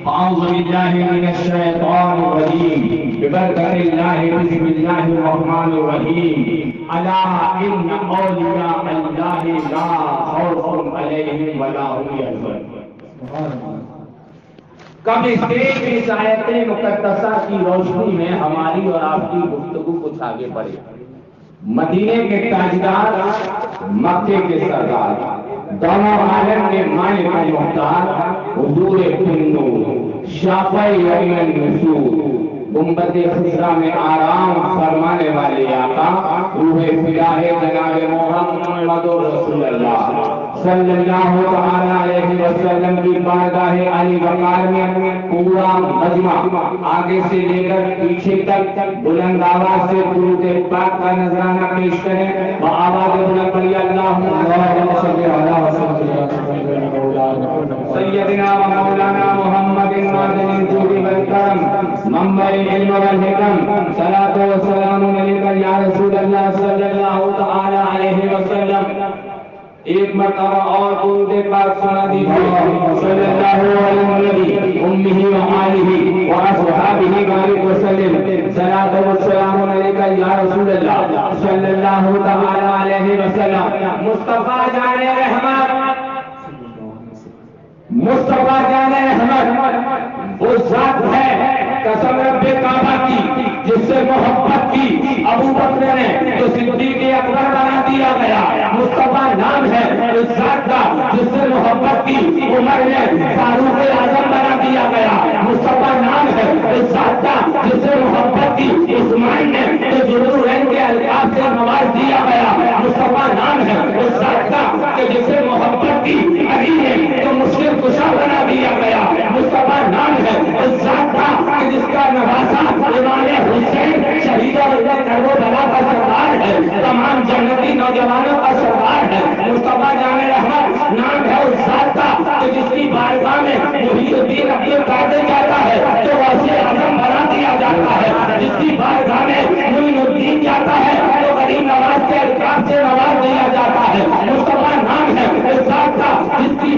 أعوذ بالله من الشيطان الرجيم ببركة الله بسم الله الرحمن الرحيم ألا إن أولياء الله لا خوف عليهم ولا هم يحزنون. کب اس آیت مقدسہ کی روشنی میں ہماری اور آپ کی گفتگو کچھ آگے بڑھے. مدینے کے تاجدار، مکے کے سردار، دونوں عالم کے مالک و محتاج، حضور کلو شافع یوم النشور، گنبد خضرا میں آرام فرمانے والے آقا، روح فداء جناب محمد رسول اللہ صلی اللہ علیہ وسلم کی بارگاہ علی وقار میں پورا مجمع آگے سے لے کر پیچھے تک بلند آواز سے درود پاک کا نذرانہ پیش کریں. بآواز بلند پڑھی اللہم صل علی سیدنا و مولانا محمد معدن الجود والکرم منبع العلم والحکم صلاۃ و سلام علیک یا رسول اللہ صلی اللہ تعالی علیہ وسلم. ایک مرتبہ اور درود پاک سنا دیجیے. صلی اللہ علیہ نبی امہ و آلہ و اصحابہ بارک وسلم. صلاۃ و سلام علیک یا رسول اللہ صلی اللہ تعالی علیہ وسلم. مصطفیٰ جان رحمت، مصطفیٰ جان رحمت وہ ذات ہے قسم رب کعبہ کی جس سے محبت کی ابو بکر نے جو صدیق اکبر بنا دیا گیا. مصطفیٰ نام ہے اس ذات کا جس سے محبت کی عمر نے فاروق اعظم بنا دیا گیا. مصطفیٰ نام ہے اس ذات کا جس سے محبت کی عثمان نے جو ذوالنورین کے القاب سے نواز دیا گیا. مصطفیٰ نام ہے اس ذات کا کہ جس سے محبت کی علی نے جو مشکل کشا بنا دیا گیا. مصطفیٰ نام ہے اس ذات کا کہ جس کا نواسا امام حسین شہید اور کربلا کا سردار ہے، تمام جنتی نوجوانوں کا سردار ہے. مصطفیٰ جان رحمت نام ہے اس ذات کا کہ جس کی بارگاہ میں محی الدین عبد القادر جاتا ہے تو غوث اعظم بنا دیا جاتا ہے. جس کی بارگاہ میں معین الدین جاتا ہے تو غریب نواز کے القاب سے نواز دیا جاتا ہے. مصطفیٰ نام ہے اس ذات کا جس کی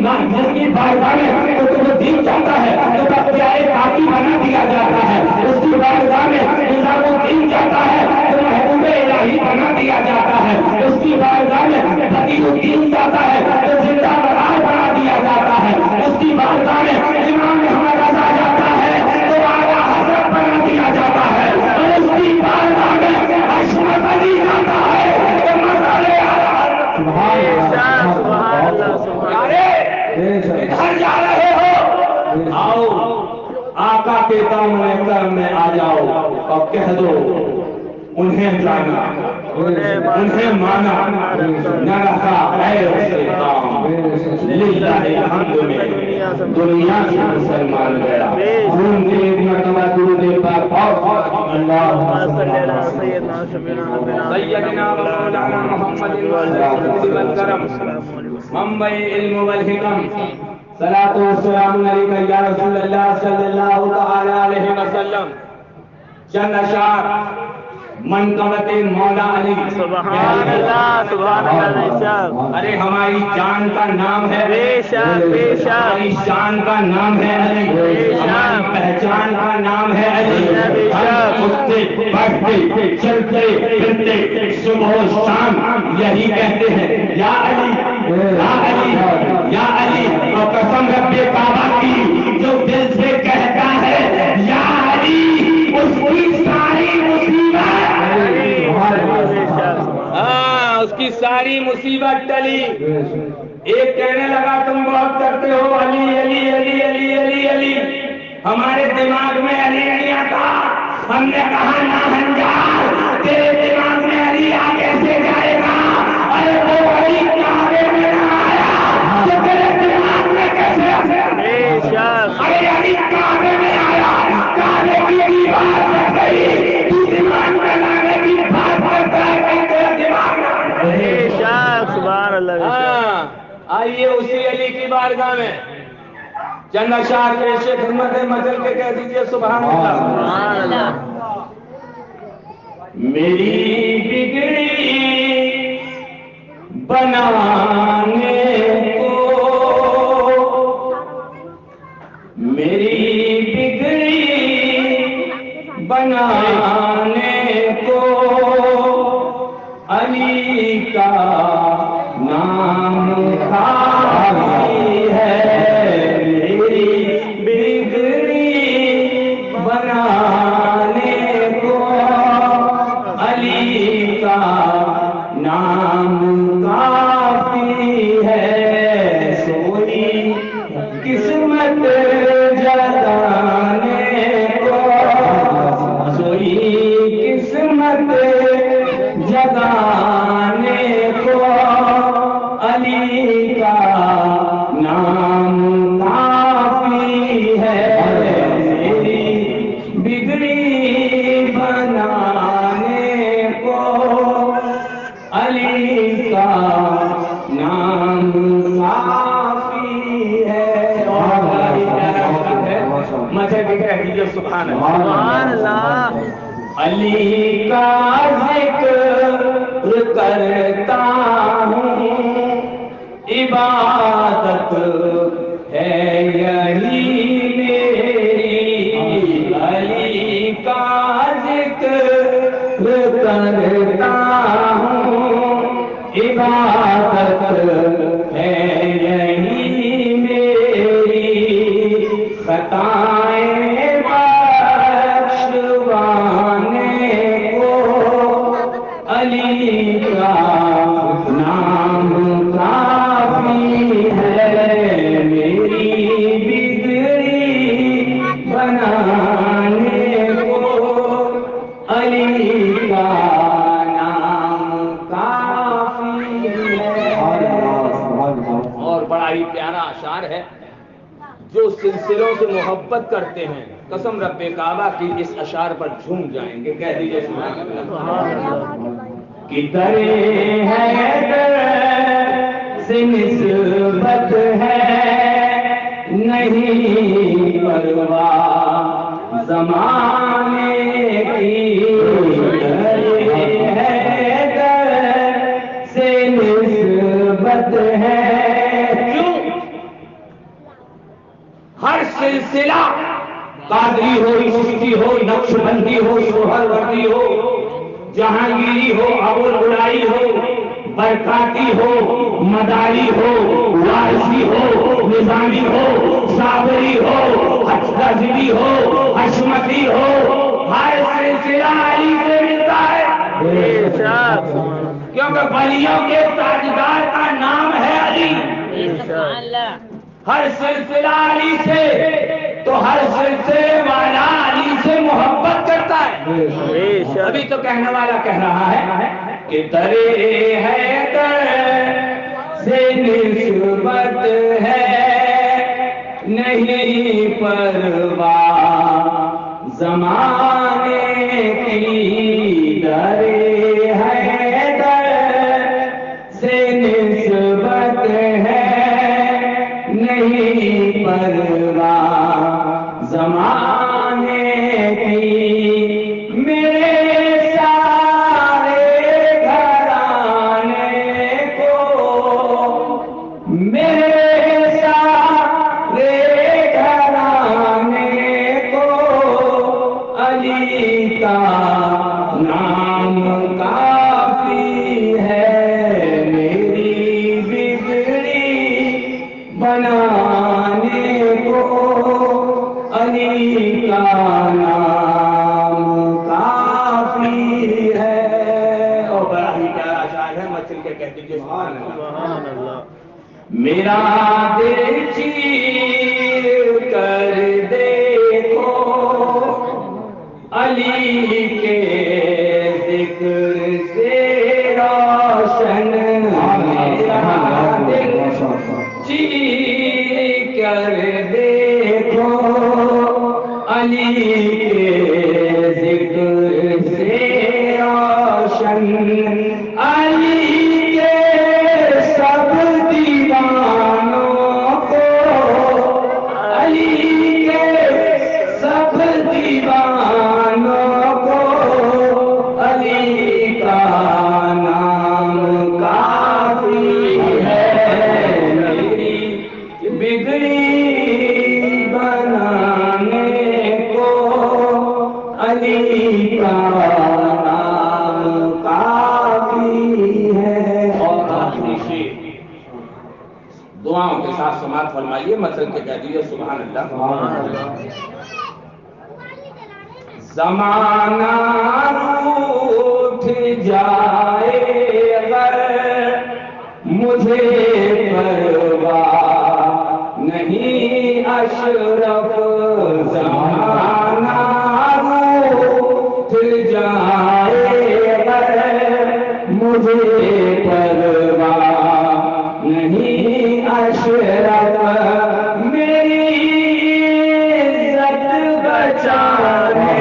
بارگاہ میں قطب الدین جاتا ہے تو بختیار کافی بنا دیا جاتا ہے. اس کی بارگاہ میں نظام الدین جاتا ہے تو محبوب الہی بنا دیا جاتا ہے. اس کی بارگاہ میں بدیع الدین جاتا ہے تو زندہ برار بنا دیا جاتا ہے. اس کی بارگاہ میں امام احمد رضا جاتا ہے تو اعلیٰ حضرت بنا دیا جاتا ہے. اور اس کی بارگاہ میں حشمت علی جاتا ہے تو مسئلے گھر جا رہے ہو، آؤ آقا کے دامن کرم میں آ جاؤ اور کہہ دو انہیں جانا انہیں مانا نہ رہا غیر سے کام. للہ الحمد میں دنیا سے مسلمان گیا. خون کے ایک مرتبہ درود پاک اور اللہم صلی علی سیدنا مولانا محمد والکرم منبع علم والحکم. صلاۃ و سلام علیک یا رسول اللہ صلی اللہ تعالی علیہ وسلم. چند اشعار منقبت مولا علی. سبحان اللہ سبحان اللہ. ارے ہماری جان کا نام ہے بے شک بے شک، ہماری شان کا نام ہے علی، ہماری پہچان کا نام ہے علی. ہم اٹھتے بیٹھتے چلتے پھرتے صبح و شام یہی کہتے ہیں یا علی یا علی یا علی. اور قسم رب کعبہ کی جو دل سے کہتا ہے یا علی اس کی ساری مصیبت، اس کی ساری مصیبت ٹلی. ایک کہنے لگا تم بہت کرتے ہو علی علی علی علی علی علی. ہمارے دماغ میں علی نہیں آتا. ہم نے کہا نہ ہنجار تیرے دماغ میں علی آگے سے جائے گا. ارے وہ علی کعبے میں نہ آیا تو تیرے دماغ میں کیسے آ گیا؟ ارے علی کعبے میں آیا، کعبے کی دیوار میں گئی، تو دماغ میں لانے کی بات کرتا ہے کہ تیرے دماغ میں. سبحان اللہ. آئیے اسی علی کی بارگاہ میں چند اشعار پیش خدمت مجل کے کہہ دیجئے سبحان اللہ. میری بگڑی بنانے کو میری بگڑی بنانے کو علی کا نام کافی ہے، میری بگڑی بنانے کو علی کا نام کافی ہے، سوئی قسمت جگانے کو، سوئی قسمت جگانے کو علی کا نام کافی ہے، میری بگڑی بنانے کو علی کا نام کافی ہے۔ مجھے بھی کہہ دیجیے سبحان اللہ۔ علی کا ذکر کرتا ہوں، عبادت ہے یہی میری، علی کا ذکر کرتا ہوں، عبادت ہے یہی میری، خطائیں بخشوانے کو علی کا نام کافی ہے، میری بگڑی بنانے کو علی کا نام کافی ہے۔ اور بڑا ہی پیارا اشعار ہے، جو سلسلوں سے محبت کرتے ہیں قسم رب کعبہ کی اس اشعار پر جھوم جائیں گے۔ کہہ دیجیے سبحان اللہ۔ کدھر حیدر سے نسبت ہے نہیں پرواہ زمانے کی، حیدر سے نسبت ہے، کیوں؟ ہر سلسلہ قادری ہو، چشتی ہو، نقش بندی ہو، سہر وردی ہو، جہانگیری ہو، ابوالعلائی ہو، برکاتی ہو، مداری ہو، وارثی ہو، نظامی ہو، صابری ہو، حجازی ہو، حشمتی ہو، ہر سلسلہ علی سے ملتا ہے، کیونکہ ولیوں کے تاجدار کا نام ہے علی۔ ہر سلسلہ علی سے، تو ہر سلسلے والا علی سے محبت کرتا ہے۔ ابھی تو کہنے والا کہہ رہا ہے کہ درے حیدر سے نسبت ہے نہیں پرواہ زمانے کی، درے حیدر سے نسبت ہے نہیں پرواہ زمانے کی، میرے سارے گھرانے کو، میرے سارے گھرانے کو علی کا نام کافی ہے، میری بگڑی بنانے کو علی کا نام کافی ہے۔ اور بڑا ہی پیارا شاعر ہے، مچل کے کہہ دیجیے سبحان اللہ۔ میرا دل چیر کر دیکھو علی کے ذکر سے روشن، میرا دل چیر کر دیکھو علی کے ذکر سے روشن، علی کے سب دیوانوں کو، علی کے سب دیوانوں کو علی کا نام کافی ہے، میری بگڑی بنا علی کا نام کافی ہے. اور آخری شعر دعاؤں کے ساتھ سماعت فرمائیے، مطلب کہ کہہ دیجیے سبحان اللہ. زمانہ روٹھ جائے اگر مجھے پرواہ نہیں اشرف، زمانہ روٹھ جائے اگر مجھے پرواہ نہیں اشرف، میری عزت بچانے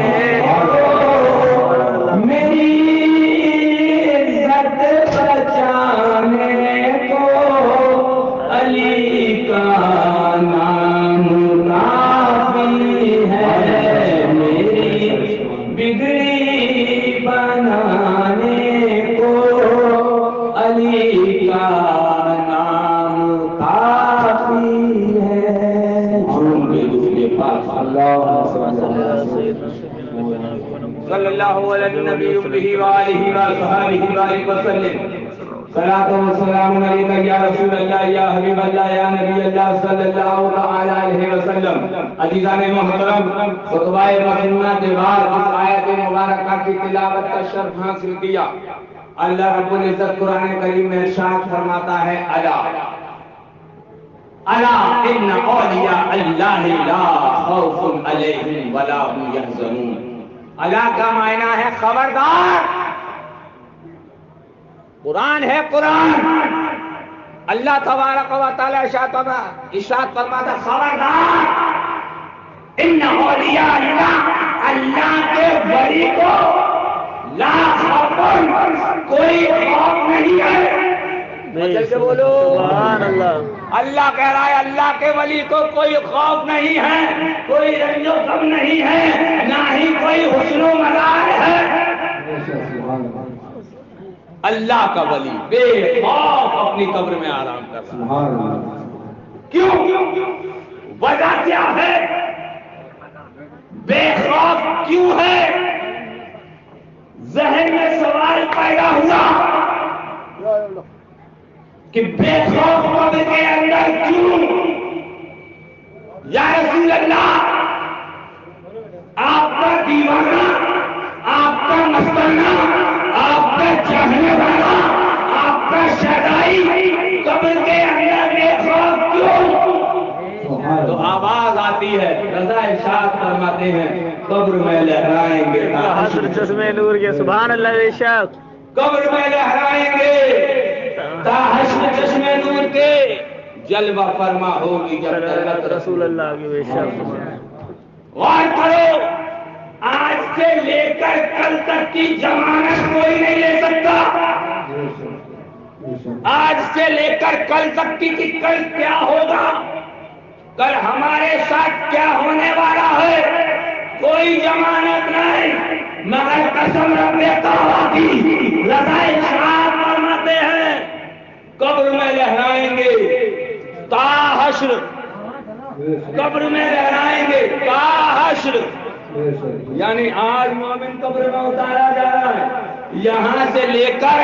صلی اللہ علیہ نبی به وآلہ وصحبہ وسلم. صلاۃ و سلام علیک یا رسول اللہ یا حبیب اللہ یا نبی اللہ صلی اللہ تعالی علیہ وسلم. عزیزان محترم، خطبہ مرحومہ کے بعد اس آیت مبارکہ کی تلاوت کا شرف حاصل کیا. اللہ رب العزت قرآن کریم میں ارشاد فرماتا ہے الا الا ان اولیاء اللہ لا خوف علیہم ولا هم یحزنون. الا کا معنی ہے خبردار. قرآن ہے قرآن. اللہ تبارک و تعالی ارشاد فرماتا خبردار ان اولیاء اللہ کے ولی کو لا خوف کوئی خوف نہیں ہے. چل کے بولو سبحان اللہ. اللہ کہہ رہا ہے اللہ کے ولی کو کوئی خوف نہیں ہے، کوئی رنج و غم نہیں ہے، نہ ہی کوئی حسن و ملال ہے. اللہ کا ولی بے خوف اپنی قبر میں آرام کر رہا ہے. کیوں؟ وجہ کیا ہے؟ بے خوف کیوں ہے؟ ذہن میں سوال پیدا ہوا کہ بے خوف قبر کے اندر کیوں؟ یا رسول اللہ، آپ کا دیوانہ، آپ کا مستانہ، آپ کا چاہنے والا، آپ کا شہدائی قبر کے اندر بے خوف کیوں؟ تو آواز آتی ہے، رضا ارشاد فرماتے ہیں قبر میں لہرائیں گے چشمے نور کے. سبحان اللہ. بے شک قبر میں لہرائیں گے حشر چشمے نور کے. جلوہ فرما ہوگی جب تک رسول اللہ کی. بے شک. غور کرو، آج سے لے کر کل تک کی ضمانت کوئی نہیں لے سکتا. آج سے لے کر کل تک کی کہ کل کیا ہوگا، کل ہمارے ساتھ کیا ہونے والا ہے، کوئی ضمانت نہیں. مگر قسم رب کعبہ کی رضا ارشاد فرماتے ہیں قبر میں لہرائیں گے تا حشر. قبر میں لہرائیں گے تا حشر. یعنی آج مومن قبر میں اتارا جا رہا ہے، یہاں سے لے کر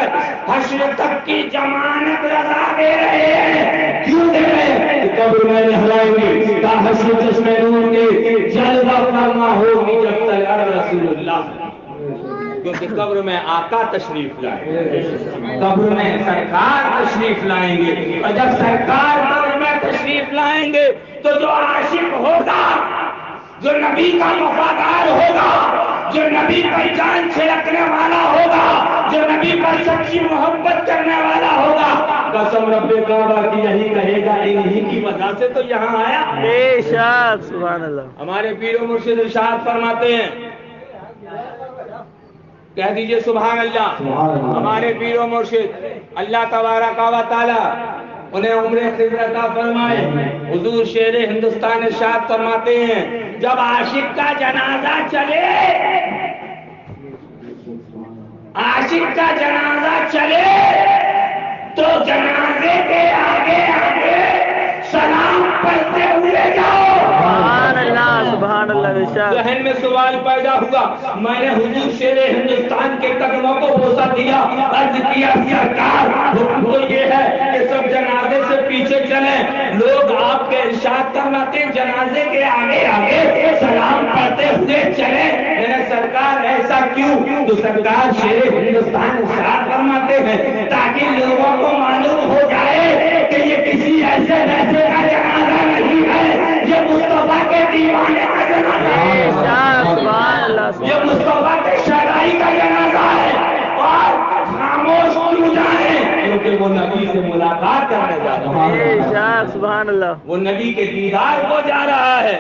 حشر تک کی ضمانت رضا دے رہے ہیں. کیوں دے رہے ہیں؟ قبر میں لہرائیں گے تا حشر چشمے نور کے. جلوہ فرما ہوگی جب تک رسول اللہ، کیونکہ قبر میں آقا تشریف لائیں گے، قبر میں سرکار تشریف لائیں گے. اور جب سرکار قبر میں تشریف لائیں گے تو جو عاشق ہوگا، جو نبی کا وفادار ہوگا، جو نبی پر جان چھڑکنے والا ہوگا، جو نبی پر سچی محبت کرنے والا ہوگا، قسم رب کعبہ کی یہی کہے گا انہی کی وجہ سے تو یہاں آیا. بے شک. سبحان اللہ. ہمارے پیر و مرشد ارشاد فرماتے ہیں، کہہ دیجئے سبحان اللہ. ہمارے پیر و مرشد اللہ تبارک و تعالی انہیں عمر خضر عطا فرمائے. حضور شیر ہندوستان ارشاد فرماتے ہیں جب عاشق کا جنازہ چلے، عاشق کا جنازہ چلے تو جنازے کے آگے آگے سلام پڑھتے ہوئے جاؤ. سبحان اللہ. سبحان اللہ. شک ذہن میں سوال پیدا ہوا. میں نے حضور شیر ہندوستان کے قدموں کو بوسہ دیا, عرض کیا سرکار حکم تو یہ ہے کہ سب جنازے سے پیچھے چلیں. لوگ آپ کے ارشاد فرماتے جنازے کے آگے آگے سلام پڑھتے ہوئے چلیں. میں نے سرکار ایسا کیوں؟ تو سرکار شیر ہندوستان ارشاد فرماتے ہیں تاکہ لوگوں کو معلوم ہو جائے کہ یہ کسی ایسے ویسے کا جنازہ نہیں ہے, یہ مصطفیٰ کے دیوانے کا جنازہ ہے, سبحان اللہ یہ مصطفیٰ کے شہدائی کا جنازہ ہے. اور خاموش کیوں جائیں؟ کیونکہ وہ نبی سے ملاقات کرنے جا رہا ہے, سبحان اللہ وہ نبی کے دیدار کو جا رہا ہے.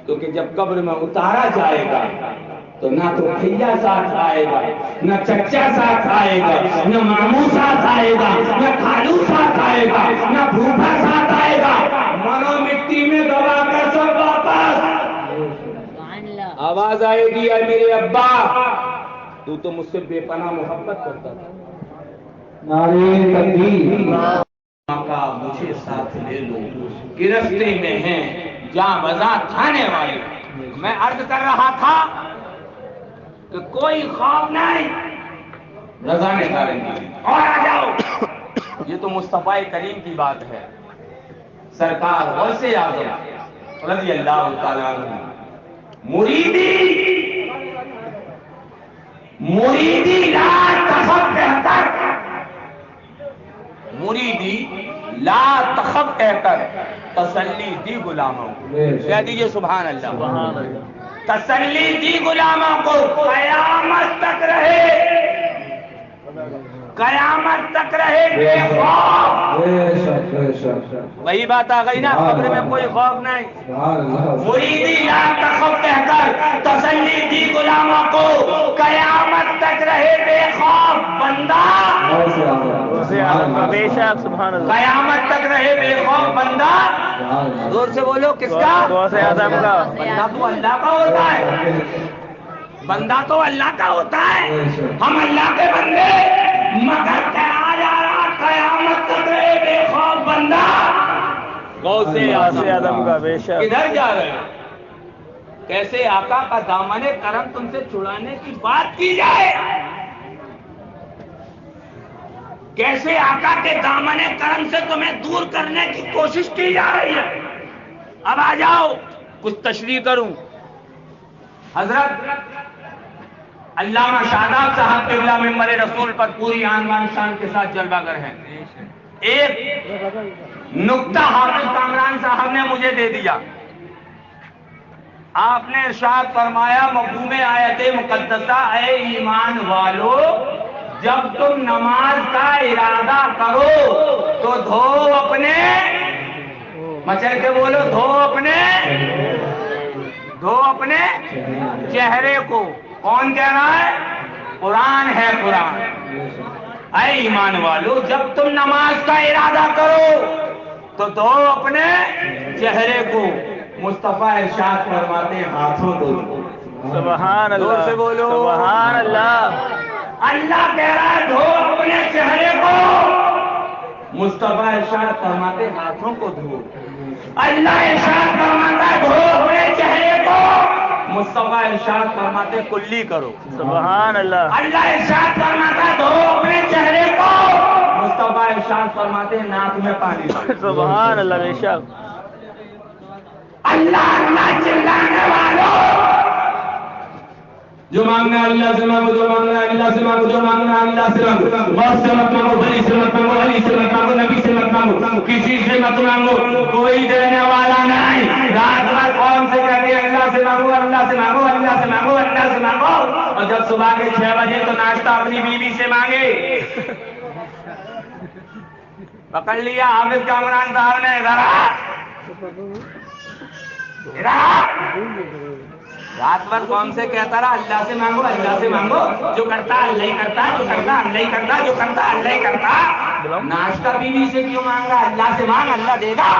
کیونکہ جب قبر میں اتارا جائے گا تو نہ تو بھیا ساتھ آئے گا, نہ چچا ساتھ آئے گا, نہ ماموں ساتھ آئے گا, نہ خالو ساتھ آئے گا, نہ پھوپھا ساتھ آئے گا. منو مٹی میں دبا کر سب واپس. آواز آئے گی اے میرے ابا تو تو مجھ سے بے پناہ محبت کرتا تھا, نعرہ تکبیر. آقا مجھے ساتھ لے لو, گرفتے میں ہیں جاں بزا تھانے والے. میں عرض کر رہا تھا کہ کوئی خوف نہیں, رضا نے کریں گے اور آ جاؤ. یہ تو مصطفیٰ کریم کی بات ہے. سرکار غوث اعظم رضی اللہ تعالیٰ عنہ مریدی لا تخف کہہ کر, مریدی لا تخف کہہ کر تسلی دی غلاموں کو. کہہ دیجئے سبحان اللہ. سبحان اللہ تسلی دی غلاموں کو, قیامت تک رہے, قیامت تک رہے بے خوف. وہی بات آ گئی نا, قبر میں کوئی خوف نہیں. مریدی لا تخف کہہ کر تسلی دی غلاموں کو, قیامت تک رہے بے خوف بندہ. بے شک سبحان اللہ. قیامت تک رہے بے خوف بندہ. زور سے بولو کس کا؟ غوث اعظم کا. بندہ تو اللہ کا ہوتا ہے, بندہ تو اللہ کا ہوتا ہے. ہم اللہ کے بندے, مگر کہا جا رہا قیامت تک رہے بے خوف بندہ. غوث اعظم کا. بے شک. کدھر جا رہے ہیں؟ کیسے آقا کا دامن کرم تم سے چھڑانے کی بات کی جائے, کیسے آقا کے دامن کرم سے تمہیں دور کرنے کی کوشش کی جا رہی ہے. اب آ جاؤ کچھ تشریح کروں. حضرت علامہ شاداب صاحب قبلہ ممبر رسول پر پوری آن شان کے ساتھ جلوہ گر ہیں. ایک نقطہ حافظ کامران صاحب نے مجھے دے دیا. آپ نے ارشاد فرمایا مفہوم آیت مقدسہ, اے ایمان والو جب تم نماز کا ارادہ کرو تو دھو اپنے, مچل کے بولو, دھو اپنے چہرے کو. کون کہہ رہا ہے؟ قرآن ہے, قرآن. اے ایمان والو جب تم نماز کا ارادہ کرو تو دھو اپنے چہرے کو. مصطفیٰ ارشاد فرماتے ہیں ہاتھوں کو. سبحان اللہ. زور سے بولو سبحان اللہ. اللہ کہہ رہا ہے دھو اپنے چہرے کو, مصطفیٰ ارشاد فرماتے ہاتھوں کو دھو. اللہ ارشاد فرماتا ہے دھو اپنے چہرے کو, مصطفیٰ ارشاد فرماتے کلی کرو. سبحان اللہ. اللہ ارشاد فرماتا ہے دھو اپنے چہرے کو, مصطفیٰ ارشاد فرماتے ناک میں پانی ڈالو. سبحان اللہ. بے شک. اللہ اللہ چلانے والوں, جو مانگنا اللہ سے مانگو, جو مانگنا اللہ سے مانگو, جو مانگنا اللہ سے مانگو. بس سے مت مانگو, بلی سے مت مانگو, علی سے مت مانگو, نبی سے مت مانگو, کسی سے مت مانگو, کوئی دینے والا نہیں. رات بھر قوم سے کہتے ہیں اللہ سے مانگو, اللہ سے مانگو, اللہ سے مانگو, اللہ سے مانگو, اور جب صبح کے 6 بجے تو ناشتہ اپنی بیوی سے مانگے. پکڑ لیا حافظ کامران صاحب نے. رات بھر قوم سے کہتا رہا اللہ سے مانگو, اللہ سے مانگو, جو کرتا اللہ ہی کرتا, جو کرتا اللہ ہی کرتا, جو کرتا اللہ ہی کرتا. ناشتہ بیوی سے کیوں مانگا؟ اللہ سے مانگ, اللہ دے گا.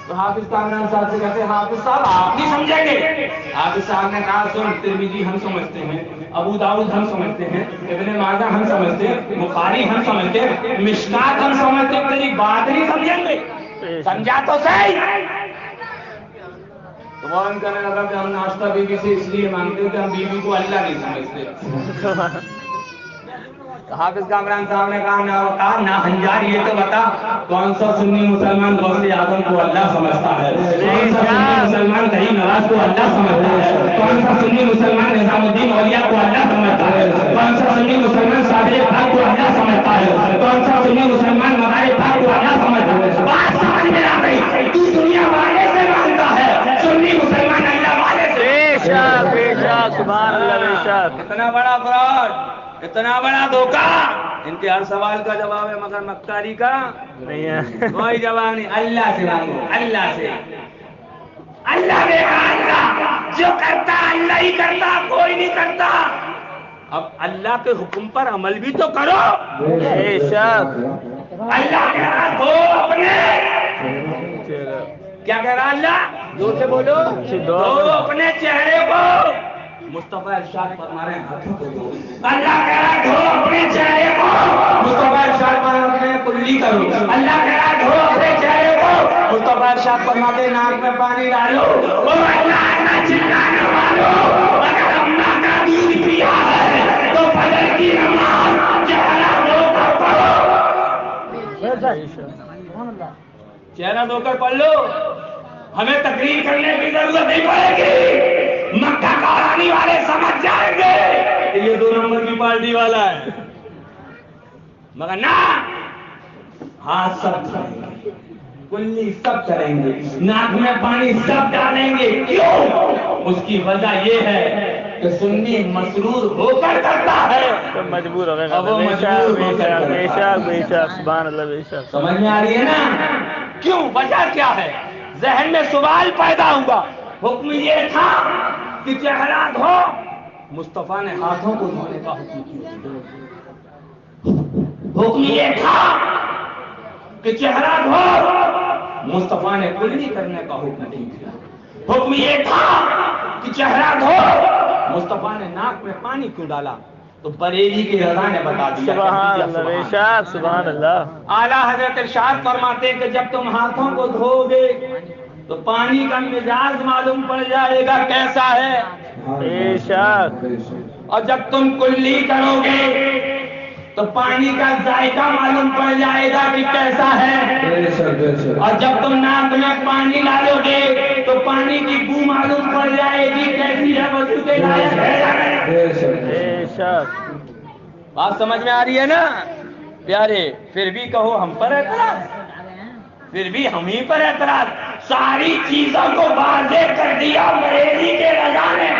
تو حافظ کامران صاحب سے کہتے ہیں حافظ صاحب آپ نہیں سمجھیں گے. حافظ صاحب نے کہا سن, ترمذی ہم سمجھتے ہیں, ابو داؤد ہم سمجھتے ہیں, ابن ماجہ ہم سمجھتے ہیں, بخاری ہم سمجھتے ہیں, مشکات ہم سمجھتے ہیں, تیری بات نہیں سمجھیں گے. سمجھا تو صحیح. تو فوراً کہنے لگا کہ ہم ناشتہ بیوی سے اس لیے مانگتے ہیں کہ ہم بیوی کو اللہ نہیں سمجھتے. حافظ کامران صاحب نے کہا نا ہنجار یہ تو بتا کون سا سنی مسلمان غوث اعظم کو اللہ سمجھتا ہے, کون سا سنی مسلمان کریم نواز کو اللہ سمجھتا ہے, کون سا سنی مسلمان نظام الدین اولیاء کو اللہ سمجھتا ہے, کون سا سنی مسلمان صادق پاک کو اللہ سمجھتا ہے, کون سا سنی مسلمان مدارے پاک کو اللہ سمجھتا ہے. بات سمجھ میں آ گئی, تو دنیا والے سے مانتا ہے, سنی مسلمان اللہ والے سے. بے شک بے شک سبحان اللہ بے شک. اتنا بڑا فراڈ, اتنا بڑا دھوکہ. ان کے ہر سوال کا جواب ہے مگر مکاری کا نہیں ہے. کوئی جواب نہیں. اللہ سے مانگو, اللہ سے. اللہ نے کہا اللہ جو کرتا اللہ ہی کرتا, کوئی نہیں کرتا. اب اللہ کے حکم پر عمل بھی تو کرو. بے شک. اللہ کہہ رہا دھو اپنے, کیا کہہ رہا اللہ؟ زور سے بولو. دھو اپنے چہرے کو. مصطفیٰ ارشاد فرما رہے ہیں اللہ کہہ رہا دھو اپنے چہرے کو. مصطفیٰ ارشاد فرماتے ہیں کلی کرو. اللہ کہہ رہا دھو اپنے چہرے کو. مصطفیٰ ارشاد فرماتے ہیں ناک میں پانی ڈالو. اللہ چلانے والوں, اگر اللہ کا دودھ پیا ہے تو فجر کی نماز چہرہ دھو کر پڑھو. چہرہ دھو کر پڑھ لو. ہمیں تقریر کرنے کی ضرورت نہیں پڑے گی. مکہ کا آنے والے سمجھ جائیں گے یہ 2 نمبر کی پارٹی والا ہے. مگر نہ, ہاتھ سب چلیں گے, کلی سب چلیں گے, ناک میں پانی سب ڈالیں گے. کیوں؟ اس کی وجہ یہ ہے کہ سنی مسرور ہو کر کرتا ہے تو مجبور ہو گئے. بے شک بے شک سبحان اللہ بے شک. سمجھ میں آ رہی ہے نا؟ کیوں؟ وجہ کیا ہے؟ ذہن میں سوال پیدا ہوا. حکم یہ تھا کہ چہرہ دھو. مصطفیٰ نے ہاتھوں کو دھونے کا حکم کیا. حکم یہ تھا کہ چہرہ دھو. مصطفیٰ نے کلی کرنے کا حکم نہیں کیا. حکم یہ تھا کہ چہرہ دھو. مصطفیٰ نے ناک میں پانی کیوں ڈالا؟ تو بریلی کی رضا نے بتا دیا. سبحان اللہ بے شک سبحان اللہ. اعلیٰ حضرت ارشاد فرماتے ہیں کہ جب تم ہاتھوں کو دھو گے تو پانی کا مزاج معلوم پڑ جائے گا کیسا ہے. بے شک. اور جب تم کلی کرو گے تو پانی کا ذائقہ معلوم پڑ جائے گا کہ کیسا ہے. اور جب تم ناک میں پانی ڈالو گے تو پانی کی بو معلوم پڑ جائے گی کیسی ہے, وضو کے لائق ہے. بے شک. بات سمجھ میں آ رہی ہے نا پیارے؟ پھر بھی کہو ہم پر اعتراض, پھر بھی ہم ہی پر اعتراض. ساری چیزوں کو واضح کر دیا بریلی کے رضا نے.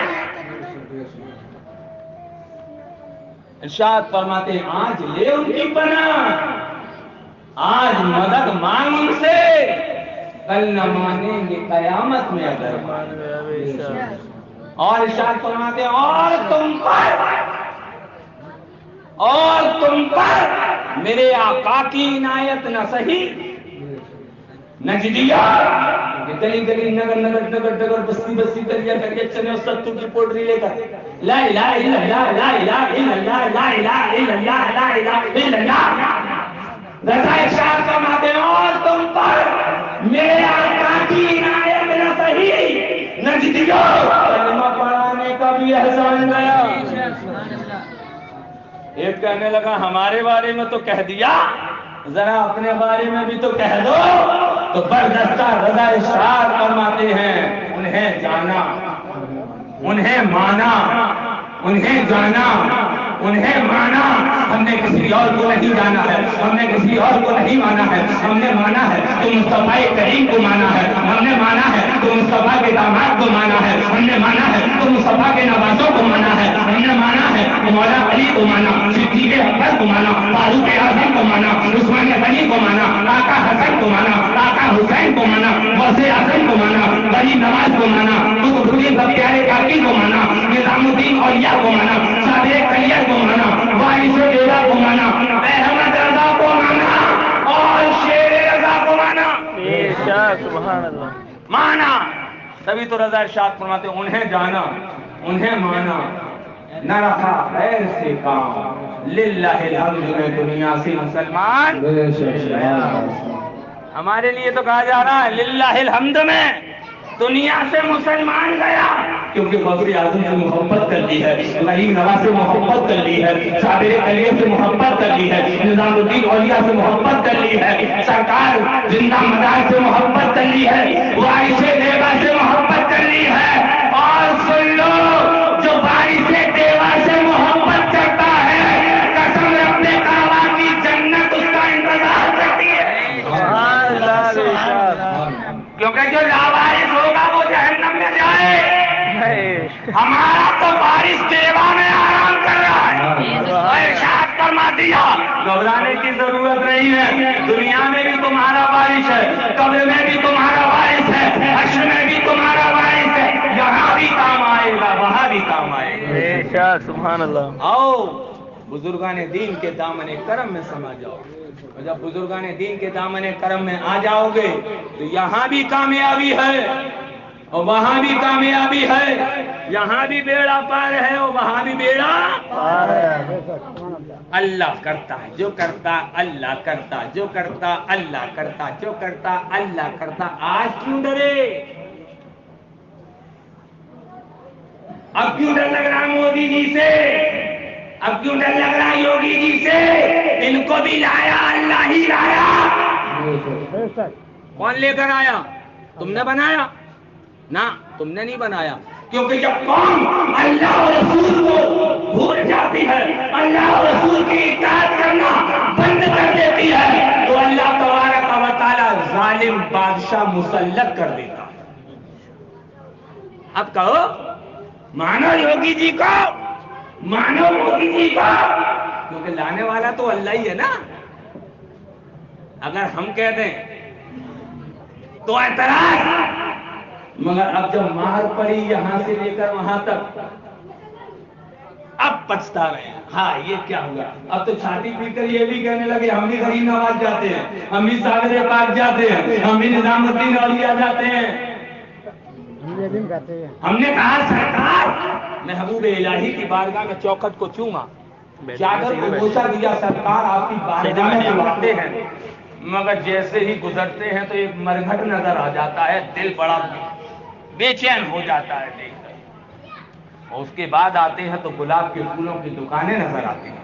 ارشاد فرماتے ہیں آج لے ان کی پناہ, آج مدد مانگ ان سے, کل نہ مانیں گے قیامت میں اگر. اور ارشاد فرماتے ہیں اور تم پر میرے آقا کی عنایت نہ سہی. نجدیہ گلی گلی نگر نگر ڈگر ڈگر بستی بستی دریا دریا چلے اس ستو کی پوٹری لے کر لا الہ الا اللہ لا الہ الا اللہ لا الہ الا اللہ لا الہ الا اللہ. رضا ارشاد فرماتے ہیں اور تم پر میرے آقا کی عنایت نہ سہی. نجدیہ کلمہ پڑھانے کا بھی احسان گیا. ایک کہنے لگا ہمارے بارے میں تو کہہ دیا, ذرا اپنے بارے میں بھی تو کہہ دو. تو بردستہ رضا ارشاد فرماتے ہیں انہیں جانا, انہیں مانا, انہیں جانا, انہیں مانا. ہم نے کسی اور کو نہیں جانا ہے, ہم نے کسی اور کو نہیں مانا ہے. ہم نے مانا ہے تو مصطفیٰ کریم کو مانا ہے. ہم نے مانا ہے تو مصطفیٰ کے داماد کو مانا ہے. ہم نے مانا ہے تو مصطفیٰ کے نوازوں کو مانا ہے. ہم نے مانا ہے تو مولا علی کو مانا, صدیق اکبر کو مانا, فاروق اعظم کو مانا, عثمان غنی کو مانا, آقا حسن کو مانا, آقا حسین کو مانا, غوث اعظم کو مانا, غریب نواز کو مانا, قطب الدین بختیار کاکی کو مانا, نظام الدین اولیاء کو مانا, صادق طیب کو مانا, وارث بیضا کو مانا, احمد رضا کو مانا اور شیر رضا کو مانا. بے شک سبحان اللہ. مانا تبھی تو رضا ارشاد فرماتے انہیں جانا, انہیں مانا, نہ رکھا غیر سے کام. للہ الحمد میں دنیا سے مسلمان. ہمارے لیے تو کہا جا رہا ہے للہ الحمد میں دنیا سے مسلمان گیا کیونکہ فخر اعظم سے محبت کر لی ہے، غریب نواز سے محبت کر لی ہے، صابر علیہ سے محبت کر لی ہے، نظام الدین اولیاء سے محبت کر لی ہے، سرکار زندہ مدار سے محبت کر لی ہے، وارث دیوا سے محبت کر لی ہے۔ اور سن لو، جو وارث دیوا سے محبت کرتا ہے قسم رب کعبہ کی جنت اس کا انتظار کرتی ہے، کیونکہ جو لاوارث ہوگا وہ جہنم میں جائے۔ ہمارا تو وارث دیوا میں آرام کر رہا ہے، ارشاد فرما دیا گھبرانے کی ضرورت نہیں ہے، دنیا میں بھی تمہارا وارث ہے، قبر میں بھی تمہارا وارث ہے، حشر میں بھی تمہارا وارث ہے، یہاں بھی کام آئے گا وہاں بھی کام آئے گا۔ بے شک سبحان اللہ۔ آؤ بزرگان دین کے دامن کرم میں سما جاؤ، اور جب بزرگان دین کے دامن کرم میں آ جاؤ گے تو یہاں بھی کامیابی ہے اور وہاں بھی کامیابی ہے، یہاں بھی بیڑا پار ہے اور وہاں بھی بیڑا۔ اللہ کرتا ہے جو کرتا اللہ کرتا، جو کرتا اللہ کرتا، جو کرتا اللہ کرتا۔ آج کیوں ڈرے؟ اب کیوں ڈر لگ رہا مودی جی سے؟ اب کیوں ڈر لگ رہا یوگی جی سے؟ ان کو بھی لایا اللہ ہی لایا۔ کون لے کر آیا؟ تم نے بنایا؟ نہ تم نے نہیں بنایا، کیونکہ جب قوم اللہ اور رسول کو بھول جاتی ہے، اللہ اور رسول کی اطاعت کرنا بند کر دیتی ہے، تو اللہ تبارک و تعالی ظالم بادشاہ مسلط کر دیتا ہے۔ اب کہو مانو یوگی جی کو، مانو مودی جی کو، کیونکہ لانے والا تو اللہ ہی ہے نا۔ اگر ہم کہہ دیں تو اعتراض، مگر اب جب مار پڑی یہاں سے لے کر وہاں تک اب پچھتا رہے ہیں، ہاں یہ کیا ہوا؟ اب تو چھاتی پیٹ کر یہ بھی کہنے لگے ہم بھی غریب نواز جاتے ہیں، ہم بھی صابر پاک جاتے ہیں، ہم بھی نظام الدین اولیاء جاتے ہیں۔ ہم نے کہا سرکار محبوب الہی کی بارگاہ میں چوکھٹ کو چوما، چادر کو بوسہ دیا، سرکار آپ کی بارگاہ میں بلاتے ہیں، مگر جیسے ہی گزرتے ہیں تو ایک مرگھٹ نظر آ جاتا ہے، دل بڑا بے چین ہو جاتا ہے دیکھ کر، اور اس کے بعد آتے ہیں تو گلاب کے پھولوں کی دکانیں نظر آتی ہیں،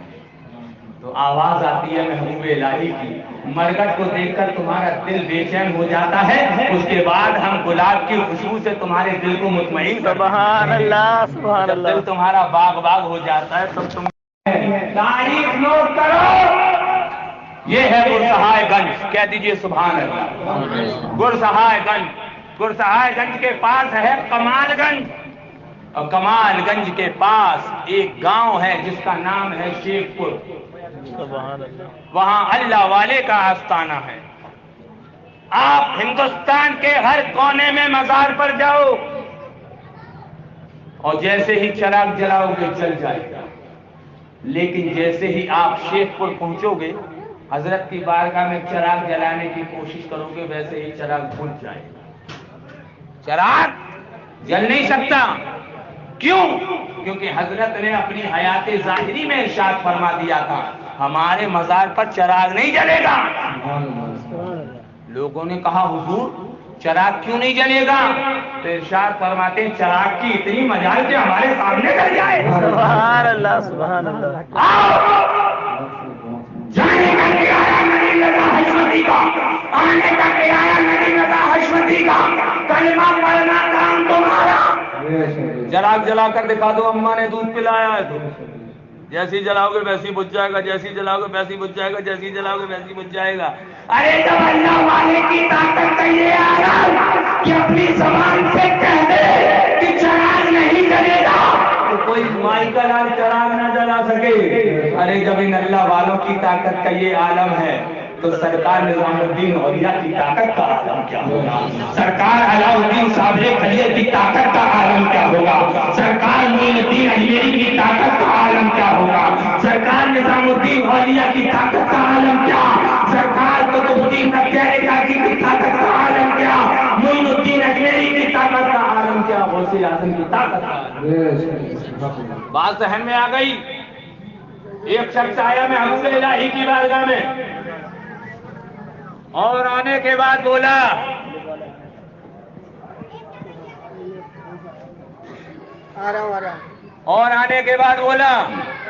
تو آواز آتی ہے محبوب الہی کی، مرگٹ کو دیکھ کر تمہارا دل بے چین ہو جاتا ہے، اس کے بعد ہم گلاب کی خوشبو سے تمہارے دل کو مطمئن کرتے ہیں۔ سبحان اللہ سبحان جب اللہ۔ دل تمہارا باغ باغ ہو جاتا ہے تب تم تاریخ نوٹ کرو، یہ ہے گرسہائے گنج، کہہ دیجئے سبحان اللہ۔ گرسہائے گنج، گرسہائے گنج کے پاس ہے کمال گنج، اور کمال گنج کے پاس ایک گاؤں ہے جس کا نام ہے شیخ پور، سبحان اللہ۔ وہاں اللہ والے کا آستانہ ہے۔ آپ ہندوستان کے ہر کونے میں مزار پر جاؤ اور جیسے ہی چراغ جلاؤ گے چل جائے گا، لیکن جیسے ہی آپ شیخ پور پہنچو گے، حضرت کی بارگاہ میں چراغ جلانے کی کوشش کرو گے، ویسے ہی چراغ بجھ جائے گا، چراغ جل نہیں سکتا۔ کیوں؟ کیونکہ حضرت نے اپنی حیات ظاہری میں ارشاد فرما دیا تھا ہمارے مزار پر چراغ نہیں جلے گا۔ لوگوں نے کہا حضور چراغ کیوں نہیں جلے گا؟ تو ارشاد فرماتے ہیں چراغ کی اتنی مجال کہ ہمارے سامنے جل جائے۔ سبحان اللہ سبحان اللہ۔ جانے کا کرایہ نہیں لگا حشمتی کا، آنے کا کرایہ نہیں لگا حشمتی کا، کلمہ پڑھنا کام تمہارا۔ چراغ جلا کر دکھا دو اماں نے دودھ پلایا ہے تو جیسی جلاؤ گے ویسی بجھ جائے گا، جیسی جلاؤ گے ویسی بجھ جائے گا، جیسی جلاؤ گے ویسی بجھ جائے گا۔ ارے جب اللہ والے کی طاقت کا یہ عالم کہ اپنی زبان سے کہہ دے کہ چراغ نہیں جلے گا تو کوئی مائی کا لال چراغ نہ جلا سکے۔ ارے جب ان اللہ والوں کی طاقت کا یہ عالم ہے تو سرکار نظام الدین اولیاء کی طاقت کا عالم کیا ہوگا؟ سرکار علاء الدین صابر خلیل کی طاقت کا عالم کیا ہوگا؟ سرکار معین الدین اجمیری کی طاقت کا عالم کیا ہوگا؟ سرکار نظام الدین اولیاء کی طاقت کا عالم کیا؟ سرکار قطب الدین تقیہ کاکی کی طاقت کا عالم کیا؟ معین الدین اجمیری کی طاقت کا عالم کیا؟ غوث اعظم کی طاقت کا عالم۔ بات ذہن میں آ گئی؟ ایک شخص آیا محبوب الہی کی بارگاہ میں اور آنے کے بعد بولا اور آنے کے بعد بولا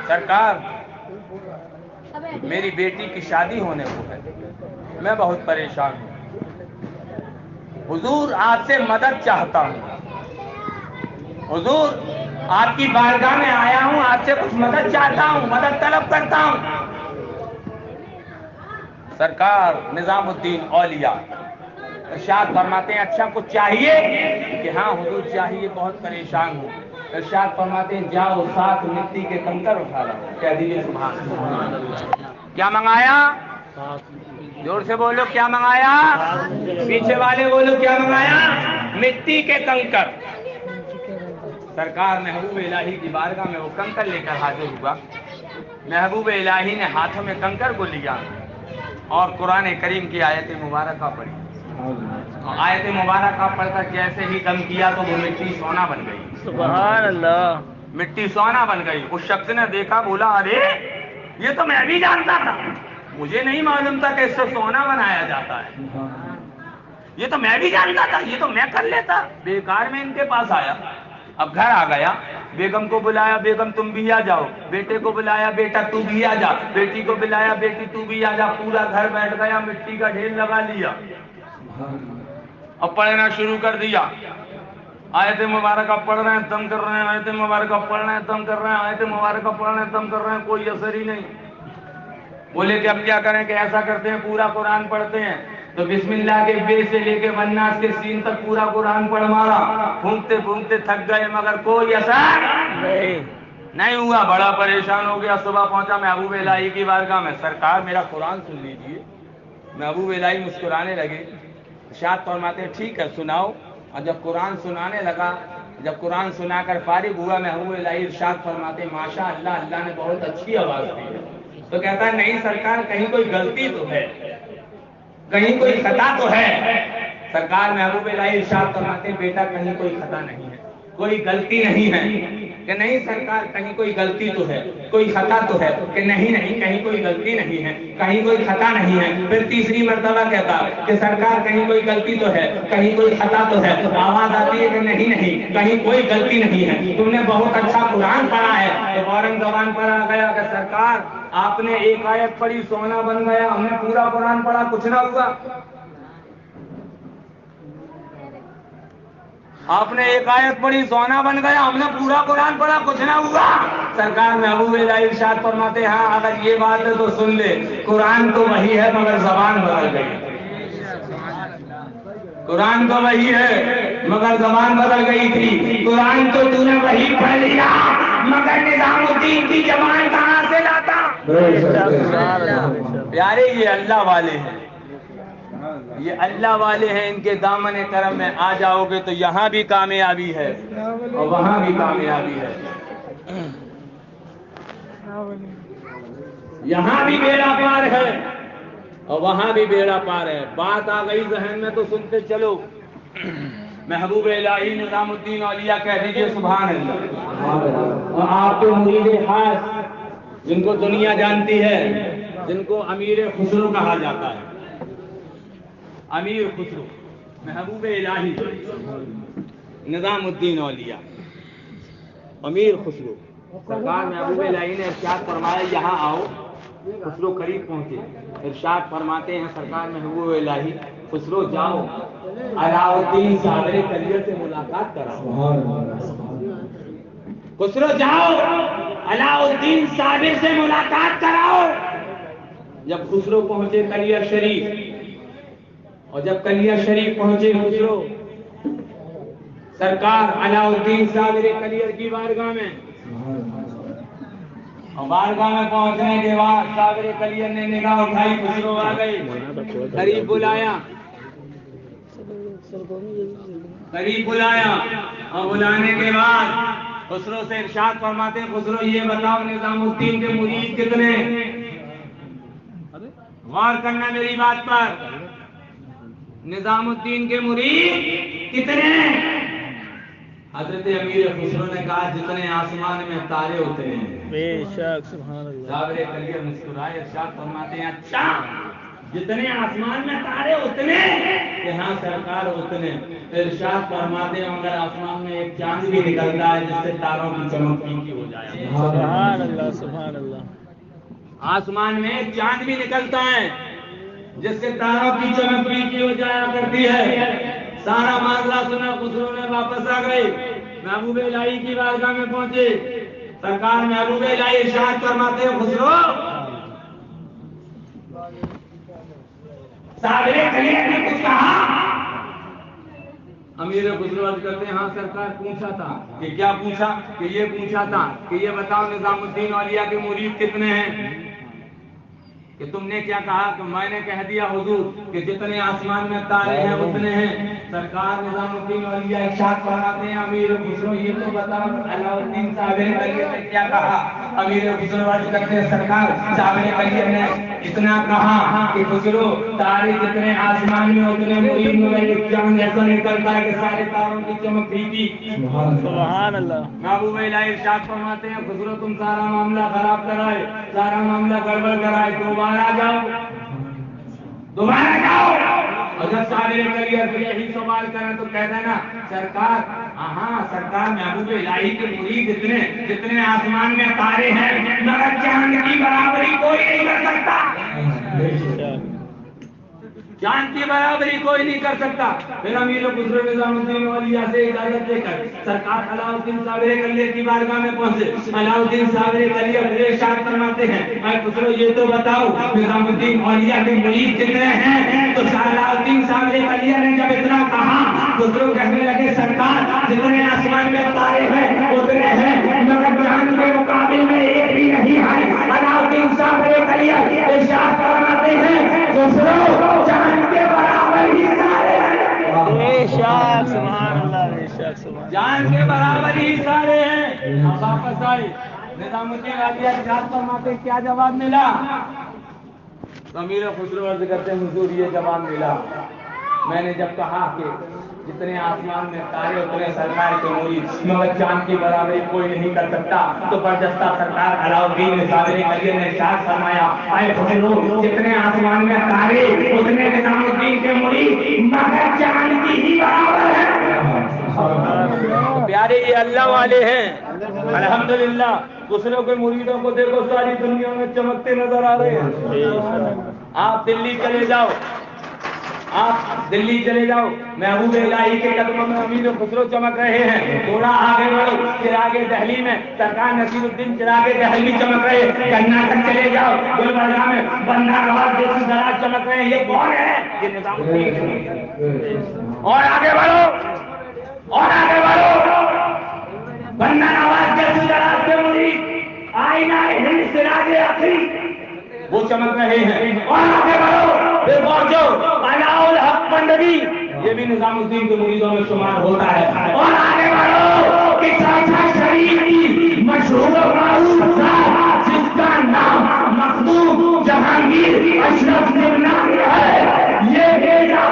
سرکار میری بیٹی کی شادی ہونے کو ہے، میں بہت پریشان ہوں، حضور آپ سے مدد چاہتا ہوں، حضور آپ کی بارگاہ میں آیا ہوں، آپ سے کچھ مدد چاہتا ہوں، مدد طلب کرتا ہوں۔ سرکار نظام الدین اولیاء ارشاد فرماتے ہیں اچھا کچھ چاہیے کہ ہاں حضور چاہیے، بہت پریشان ہوں۔ ارشاد فرماتے ہیں جاؤ 7 مٹی کے کنکر اٹھا لاؤ۔ کہہ دیجیے سبحان اللہ۔ کیا منگایا؟ زور سے بولو کیا منگایا؟ پیچھے والے بولو کیا منگایا؟ مٹی کے کنکر۔ سرکار محبوب الہی کی بارگاہ میں وہ کنکر لے کر حاضر ہوا۔ محبوب الہی نے ہاتھوں میں کنکر کو لیا اور قرآن کریم کی آیت مبارکہ پڑھی، اور آیت مبارکہ پڑھ کر جیسے ہی دم کیا تو وہ مٹی سونا بن گئی۔ سبحان اللہ، مٹی سونا بن گئی۔ اس شخص نے دیکھا، بولا ارے یہ تو میں بھی جانتا تھا، مجھے نہیں معلوم تھا کہ اس سے سونا بنایا جاتا ہے، یہ تو میں بھی جانتا تھا، یہ تو میں کر لیتا، بیکار میں ان کے پاس آیا۔ اب گھر آ گیا، بیگم کو بلایا، بیگم تم بھی آ جاؤ، بیٹے کو بلایا، بیٹا تو بھی آ جا، بیٹی کو بلایا، بیٹی تو بھی آ جا، پورا گھر بیٹھ گیا، مٹی کا ڈھیر لگا لیا، اب پڑھنا شروع کر دیا۔ آیت مبارکہ پڑھ رہے ہیں، دم کر رہے ہیں، آیت مبارکہ پڑھ رہے ہیں، دم کر رہے ہیں، آیت مبارکہ پڑھ رہے ہیں، دم کر رہے ہیں، کوئی اثر ہی نہیں۔ بولے کہ اب کیا کریں کہ ایسا کرتے ہیں پورا قرآن پڑھتے ہیں، تو بسم اللہ کے بے سے لے کے والناس کے سین تک پورا قرآن پڑھ مارا، پھونکتے پھونکتے تھک گئے مگر کوئی اثر نہیں ہوا۔ بڑا پریشان ہو گیا، صبح پہنچا محبوب الہی کی بارگاہ میں، سرکار میرا قرآن سن لیجئے۔ محبوب الہی مسکرانے لگے، ارشاد فرماتے ہیں ٹھیک ہے سناؤ۔ اور جب قرآن سنانے لگا، جب قرآن سنا کر فارغ ہوا، محبوب الہی ارشاد فرماتے ہیں ماشاء اللہ، اللہ نے بہت اچھی آواز دی ہے۔ تو کہتا ہے نہیں سرکار کہیں کوئی غلطی تو ہے، کہیں کوئی خطا تو ہے۔ سرکار محبوب الہی ارشاد فرماتے ہیں بیٹا کہیں کوئی خطا نہیں ہے، کوئی غلطی نہیں ہے۔ کہ نہیں سرکار کہیں کوئی غلطی تو ہے، کوئی خطا تو ہے، کہ نہیں نہیں کہیں کوئی غلطی نہیں ہے، کہیں کوئی خطا نہیں ہے۔ پھر تیسری مرتبہ کہتا کہ سرکار کہیں کوئی غلطی تو ہے، کہیں کوئی خطا تو ہے۔ آواز آتی ہے کہ نہیں نہیں کہیں کوئی غلطی نہیں ہے، تم نے بہت اچھا قرآن پڑھا ہے۔ تو فوراً زبان پر آ گیا کہ سرکار آپ نے ایک آیت پڑھی سونا بن گیا، ہم نے پورا قرآن پڑھا کچھ نہ ہوا۔ آپ نے ایک آیت پڑھی سونا بن گیا، ہم نے پورا قرآن پڑھا کچھ نہ ہوا۔ سرکار محبوب الہی ارشاد فرماتے ہاں اگر یہ بات ہے تو سن لے، قرآن تو وہی ہے مگر زبان بدل گئی۔ قرآن تو وہی ہے مگر زبان بدل گئی تھی۔ قرآن تو تو نے وہی پڑھ لیا مگر نظام الدین کی زبان کہاں سے لاتا؟ پیارے یہ اللہ والے ہیں، یہ اللہ والے ہیں، ان کے دامن کرم میں آ جاؤ گے تو یہاں بھی کامیابی ہے اور وہاں بھی کامیابی ہے، یہاں بھی بیڑا پار ہے اور وہاں بھی بیڑا پار ہے۔ بات آ گئی ذہن میں تو سنتے چلو۔ محبوب الہی نظام الدین اولیاء کہہ دیجئے سبحان اللہ۔ اور آپ کے مرید خاص جن کو دنیا جانتی ہے، جن کو امیر خسرو کہا جاتا ہے، امیر خسرو محبوب الہی نظام الدین اولیاء امیر خسرو، سرکار محبوب الہی نے ارشاد فرمایا یہاں آؤ۔ خسرو قریب پہنچے، ارشاد فرماتے ہیں سرکار محبوب الہی خسرو جاؤ علاؤالدین صابر کلیہ سے ملاقات کراؤ۔ خسرو جاؤ علاؤالدین صابر سے ملاقات کراؤ۔ جب خسرو پہنچے کلیہ شریف، اور جب کلیہ شریف پہنچے خسرو، سرکار علاؤالدین صابر کلیہ کی بارگاہ میں، اور بارگاہ میں پہنچنے کے بعد صابر کلیہ نے نگاہ اٹھائی، خسرو آ گئی، قریب بلایا، قریب بلایا، اور بلانے کے بعد خسرو سے ارشاد فرماتے خسرو یہ بتاؤ نظام الدین کے مرید کتنے؟ غور کرنا میری بات پر، نظام الدین کے مرید کتنے؟ حضرت امیر خسرو نے کہا جتنے آسمان میں تارے ہوتے ہیں۔ بے شک سبحان اللہ۔ صابر کلیہ مسکرائے، ارشاد فرماتے ہیں اچھا جتنے آسمان میں تارے اتنے کہ ہاں سرکار اتنے. ارشاد فرماتے ہیں اگر آسمان میں ایک چاند بھی نکلتا ہے جس سے تاروں کی چمک پھیکی ہو جائے. سبحان اللہ سبحان اللہ. آسمان میں ایک چاند بھی نکلتا ہے جس سے تاروں کی چمک پھیکی ہو جایا کرتی ہے. سارا معاملہ سنا, خسرو نے واپس آ گئے, محبوب الہی کی بارگاہ میں پہنچے. سرکار محبوب الہی ارشاد فرماتے ہیں خسرو صابر کلیہ نے کچھ کہا. امیر خسرو عرض کرتے ہیں ہاں سرکار پوچھا تھا. کہ کیا پوچھا؟ کہ یہ پوچھا تھا کہ یہ بتاؤ نظام الدین اولیاء کے مرید کتنے ہیں؟ کہ تم نے کیا کہا؟ کہ میں نے کہہ دیا حضور کہ جتنے آسمان میں تارے ہیں اتنے ہیں. سرکار نظام الدین اولیاء ارشاد فرماتے ہیں امیر خسرو یہ تو بتاؤ علاء الدین صابر کلیہ نے کیا کہا؟ امیر خسرو عرض کرتے ہیں سرکار صابر کلیہ نے اتنا کہا کہ خسرو تارے جتنے آسمان میں اتنے مرید میں ایک چاند ایسا نکلتا ہے کہ سارے تاروں کی چمک پھیکی. سبحان اللہ. محبوب الہی ارشاد فرماتے ہیں خسرو تم سارا معاملہ خراب کرائے, سارا معاملہ گڑبڑ کرائے, دوبارہ جاؤ. اور جب سارے کلیئر پہ یہی سوال کریں تو کہتے ہیں نا سرکار ہاں سرکار محبوب الہی کے مرید جتنے آسمان میں تارے ہیں مگر چاند کی برابری کوئی نہیں کر سکتا. چاند کی برابری کوئی نہیں کر سکتا. پھر امیر خسرو نظام الدین اولیاء سے اجازت لے کر سرکار علاء الدین صابر کلیہ کی بارگاہ میں پہنچے. علاء الدین صابر کلیہ ارشاد فرماتے ہیں اے خسرو یہ تو بتاؤ نظام الدین اولیاء کے مرید کتنے ہیں؟ تو علاء الدین صابر کلیہ نے جب اتنا کہا خسرو کہنے لگے سرکار جتنے آسمان میں تارے ہیں اتنے ہیں مگر چاند کے مقابل میں ایک بھی نہیں ہے. علاء الدین صابر کلیہ ارشاد فرماتے ہیں خسرو چاند کے برابر ہی سارے ہیں. بے شک سبحان اللہ. بے شک سبحان. چاند کے برابر ہی سارے ہیں. ہم واپس آئے نظام الدین اولیاء ارشاد فرماتے کیا جواب ملا؟ امیر خسرو عرض کرتے ہیں حضور یہ جواب ملا میں نے جب کہا کہ جتنے آسمان میں تارے اتنے سرکار کے مرید مگر چاند کی برابری کوئی نہیں کر سکتا. تو برجستہ سرکار علاء الدین صابر کلیہ نے ارشاد فرمایا اے خسرو جتنے آسمان میں تارے اتنے نظام الدین کے مرید مگر چاند کی ہی برابر ہے. پیارے یہ اللہ والے ہیں الحمدللہ. خسرو کے مریدوں کو دیکھو ساری دنیا میں چمکتے نظر آ رہے ہیں. آپ دلی چلے جاؤ, آپ دلی چلے جاؤ, محبوب الہی کے قدموں میں امیر خسرو چمک رہے ہیں. تھوڑا آگے بڑھو چراغ دہلی میں سرکار نصیر الدین چراغ دہلی چمک رہے ہیں. کرناٹک چلے جاؤ گلبرگہ میں بندہ نواز جیسی ذرا چمک رہے ہیں. یہ کون ہے؟ یہ نظام الدین. اور آگے بڑھو اور آگے بڑھو بندہ نواز جیسی ذرا کے مرید آئینہ ہند سراج اخری وہ چمک رہے ہیں. اور آگے بڑھو پھر پہنچو علاء الحق پنڈوی یہ بھی نظام الدین کے مریدوں میں شمار ہوتا ہے. اور آگے بڑھو کہ چاچا شریف کی مشہور و معروف ذات جس کا نام مخدوم جہانگیر اشرف نبلاوی ہے یہ بھیجا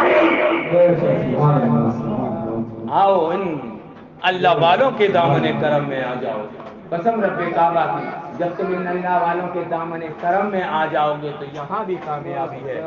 آؤ ان اللہ والوں کے دامن کرم میں آ جاؤ. قسم رب کعبہ کی جب تم ان اللہ والوں کے دامن کرم میں آ جاؤ گے تو یہاں بھی کامیابی ہے,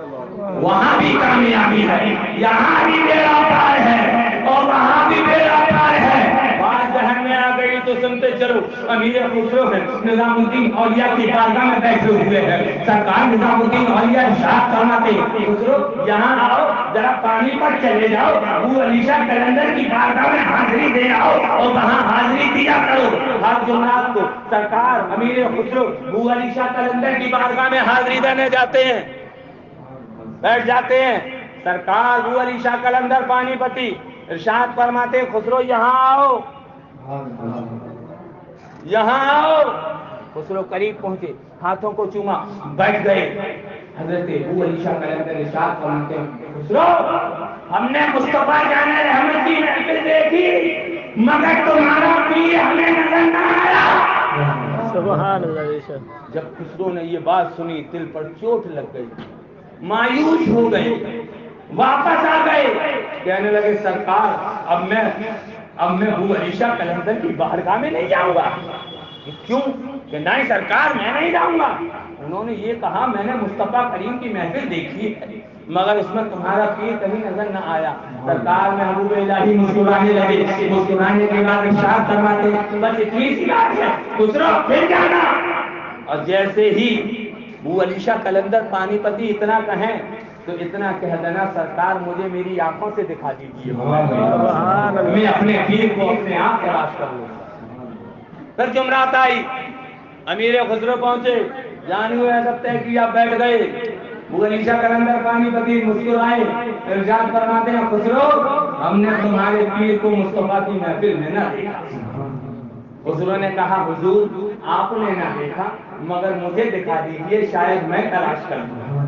وہاں بھی کامیابی ہے, یہاں بھی بیڑا پار ہے اور وہاں بھی بیڑا پار ہے. بات ذہن میں آ گئی تو سنتے چلو. امیر خسرو ہے نظام الدین اولیاء کی بارگاہ میں بیٹھے ہوئے ہیں. سرکار نظام الدین اولیاء ارشاد فرماتے خسرو یہاں آؤ ذرا پانی پر چلے جاؤ, ابو علیشہ کلندر کی بارگاہ میں حاضری دے آؤ اور وہاں حاضری دیا کرو. ہر جمعرات کو سرکار امیر خسرو ابو علیشہ کلندر کی بارگاہ میں حاضری دینے جاتے ہیں, بیٹھ جاتے ہیں. سرکار ابو علیشہ کلندر پانی پتی ارشاد فرماتے خسرو یہاں آؤ یہاں آؤ. خسرو قریب پہنچے, ہاتھوں کو چوما, بیٹھ گئے. حضرت ابو علیشہ کلندر ارشاد فرماتے خسرو ہم نے مصطفیٰ جان رحمت کی محفل دیکھی مگر تمہارا پیر ہمیں نظر نہ آیا. سبحان اللہ. جب خسرو نے یہ بات سنی دل پر چوٹ لگ گئی, مایوس ہو گئے, واپس آ گئے. کہنے لگے سرکار اب میں ابو علیشہ کلندر کی بارگاہ میں نہیں جاؤں گا. کیوں کہ نہیں سرکار میں نہیں جاؤں گا. انہوں نے یہ کہا میں نے مصطفیٰ کریم کی محفل دیکھی ہے مگر اس میں تمہارا پیر کہیں نظر نہ آیا. سرکار محبوب الہی مسکرانے لگے. مسکرانے کے بعد ارشاد فرماتے بس اتنی سی بات ہے خسرو پھر جانا. اور جیسے ہی ابو علی شاہ قلندر پانی پتی اتنا کہیں تو اتنا کہہ دینا سرکار مجھے میری آنکھوں سے دکھا دیجیے میں اپنے پیر کو اپنے آپ تلاش کر لوں. پھر جمعرات آئی امیر خسرو پہنچے جان ہوئے ادب طے کیا بیٹھ گئے. ابو علی شاہ قلندر پانی پتی مسکرائے ارشاد فرماتے ہیں خسرو ہم نے تمہارے پیر کو مصطفیٰ کی محفل میں نہ دیکھا. خسرو نے کہا حضور آپ نے نہ دیکھا مگر مجھے دکھا دیجیے شاید میں تلاش کر لوں.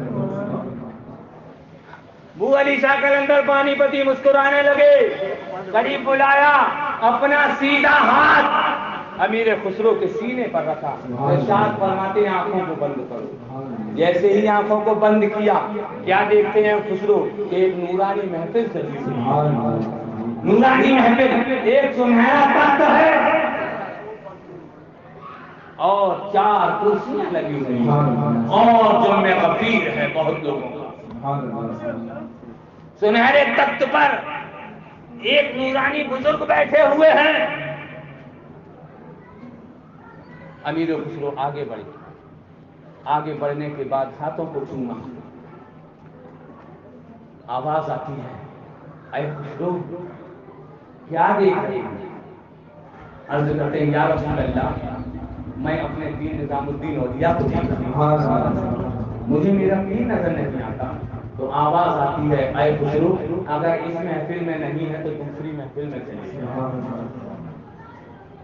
ابو علی شاہ قلندر پانی پتی مسکرانے لگے. قریب بلایا اپنا سیدھا ہاتھ امیر خسرو کے سینے پر رکھا. ارشاد فرماتے ہیں آنکھوں کو بند کرو. جیسے ہی آنکھوں کو بند کیا کیا دیکھتے ہیں خسرو ایک نورانی محفل سجی ہوئی. نورانی محفل ایک سنہرا تخت ہے اور 4 کرسیاں لگی ہوئی ہیں اور جمعہ غفیر ہے بہت لوگوں کا. سنہرے تخت پر ایک نورانی بزرگ بیٹھے ہوئے ہیں. امیر خسرو آگے بڑھے. آگے بڑھنے کے بعد ہاتھوں کو چوما. آواز آتی ہے اے خسرو کیا دیکھ رہے ہیں؟ عرض کرتے ہیں یا رسول اللہ میں اپنے پیر نظام الدین اولیاء کو دیکھ رہا ہوں مجھے میرا پیر نظر نہیں آتا. تو آواز آتی ہے اے خسرو اگر اس محفل میں نہیں ہے تو دوسری محفل میں چلیے.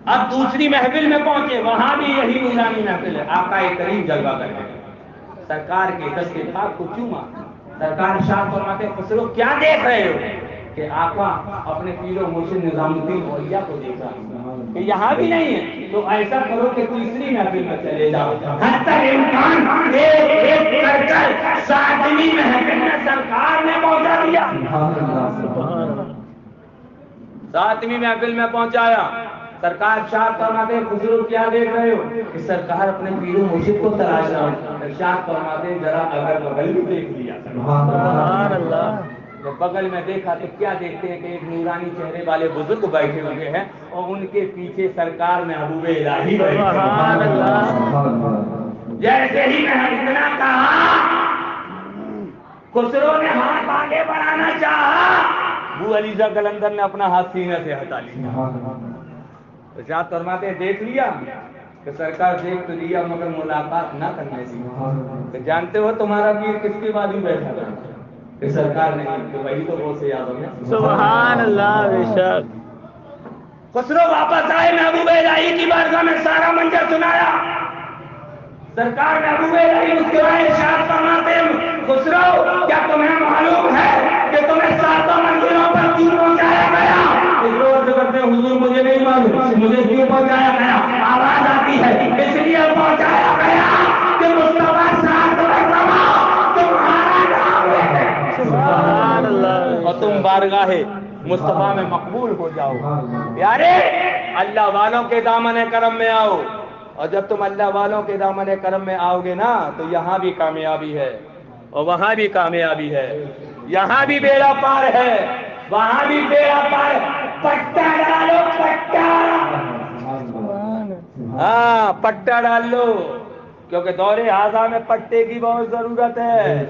اب دوسری محفل میں پہنچے وہاں بھی یہی نورانی محفل ہے. آقا کریم جلوہ کر کے سرکار کے دست پاک کو چوما. سرکار ارشاد فرماتے خسرو کیا دیکھ رہے ہو؟ کہ آقا اپنے پیر و مرشد نظام الدین اولیاء کو دیکھ رہا ہوں کہ یہاں بھی نہیں ہے تو ایسا کرو کہ تیسری محفل میں چلے جاؤ. حتی امکان ایک کر کر 7ویں محفل میں سرکار نے پہنچا دیا. 7ویں محفل میں پہنچایا. سرکار ارشاد فرماتے ہیں خسرو کیا دیکھ رہے ہو؟ کہ سرکار اپنے پیر و مرشد کو تلاش رہا ہوں. ارشاد فرماتے ہیں ذرا اگر بغل بھی دیکھ لیا. سبحان اللہ. جب بغل میں دیکھا تو کیا دیکھتے ہیں کہ ایک نورانی چہرے والے بزرگ بیٹھے ہوئے ہیں اور ان کے پیچھے سرکار محبوب الہی بیٹھے. سبحان اللہ. جیسے ہی میں اتنا کہا خسرو نے ہاتھ آگے بڑھانا چاہا. ابو علی شاہ قلندر نے اپنا ہاتھ سینے سے ہٹا لیا. ارشاد فرماتے ہیں دیکھ لیا کہ سرکار دیکھ تو لیا مگر ملاقات نہ کرنے دی. کہ جانتے ہو تمہارا پیر کس کے بازو بیٹھا تھا؟ کہ سرکار نہیں تو وہی تو وہ سے یاد ہو گیا. سبحان اللہ. بے شک. خسرو واپس آئے محبوب الہی کی بارگاہ میں سارا منظر سنایا. سرکار محبوب الہی مسکرائے ارشاد فرماتے ہیں خسرو کیا تمہیں معلوم ہے کہ تمہیں 7 منزلوں پر کیوں پہنچایا گیا؟ کرتے ہیں حضور مجھے نہیں معلوم مجھے کیوں پہنچایا گیا. آواز آتی ہے اس لیے پہنچایا گیا کہ مصطفیٰ 7 مرتبہ تمہارا نام ہے. سبحان اللہ. اور تم بارگاہ مصطفیٰ میں مقبول ہو جاؤ. پیارے اللہ والوں کے دامن کرم میں آؤ اور جب تم اللہ والوں کے دامن کرم میں آؤ گے نا تو یہاں بھی کامیابی ہے اور وہاں بھی کامیابی ہے. یہاں بھی بیڑا پار ہے وہاں بھی بیڑا پار. پٹا ڈالو پٹا. ہاں پٹا ڈال لو کیونکہ دور حاضر میں پٹے کی بہت ضرورت ہے.